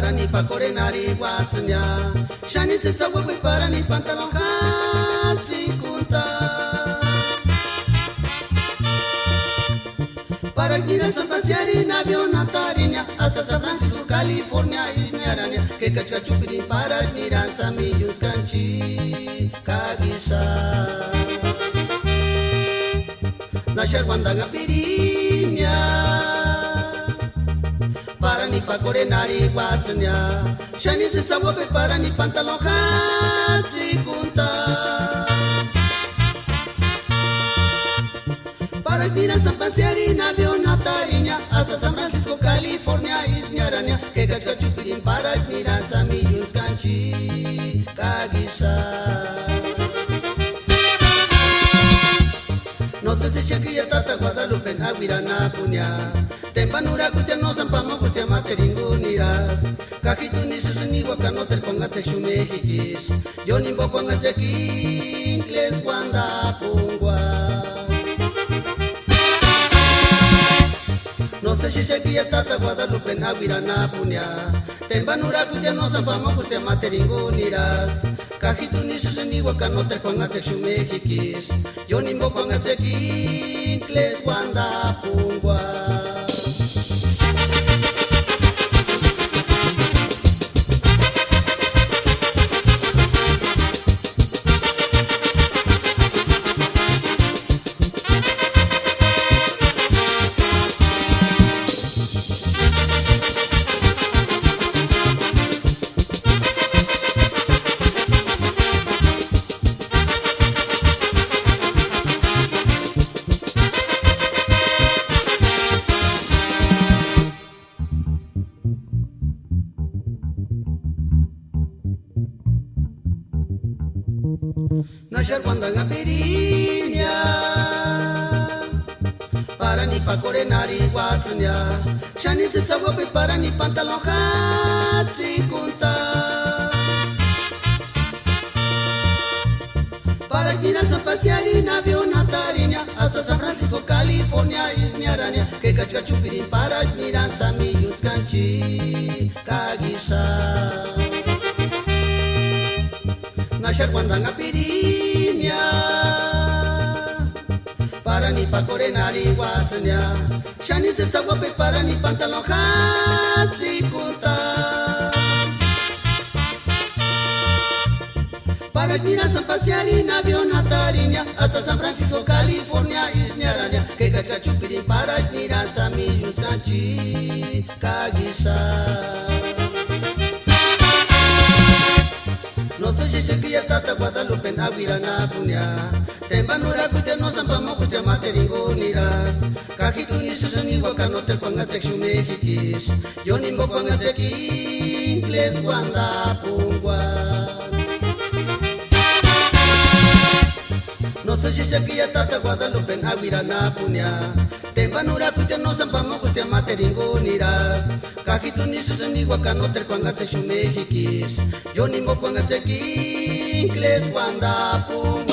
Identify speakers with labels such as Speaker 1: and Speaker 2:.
Speaker 1: para ni pa corenari guatznya shani se sawe para ni pantalon hatsi kunta para ir a pasear en avión a Tariña hasta San Francisco, California y Narania que cachupiri para ir a Samillos Canchi Kagisha Nashar Wandaga Piriña para ni pa corenari guatznya shani se sabe para ni pantalon hatsi kunta para ir a pasear en avión a Tariña hasta San Francisco, California y Narania que cachupiri para ir a Samillos Canchi Kagisha no sé si Shakira Tata Guadalupe en Aguirana Punya Tempanura Kutia no Sampama Kutia Materinuniras Kajitu ni Shani Wakanotel Pongate Shumejikis Yoni Bopongate Kinkles Wanda Pungwa no sé si Shakira Tata Guadalupe en Aguirana Punya Tempanura Kutia no Sampama Kutia Materinuniras Kajitu ni Shani Wakanotel Pongate Shumejikis Yoni Bopongate Kinkles Wanda Pungwa Nashar Wandaga Piriña para ni pa corenari guatznya shani se sabe para ni pantalon hatsi kunta para ir a pasear en avión a Tariña hasta San Francisco, California y Narania que cachupiri para ir a Samillos Canchi Kagisha Nashar Wandaga Piriña para ni pa corenari guatznya shani se sabe para ni pantalon hatsi kunta para ir a pasear en avión a Tariña hasta San Francisco, California y Narania que cachupiri para ir a Samillos Canchi Kagisha no sé si Shakira Tata Guadalupe en Aguirana Punya Tempanura Kutia no Sampama Kutia Materinuniras Kajitu ni Shani Wakanotel Pongate Shumejikis Yoni Mbopongate Kinkles Wanda Pungwa no sé si Shakira Tata Guadalupe en Aguirana Punya Tempanura Kutia no Sampama Kutia Materinuniras Kajitu ni Shani Wakanotel Pongate Shumejikis Yoni Mbopongate Kinkles Wanda Pungwa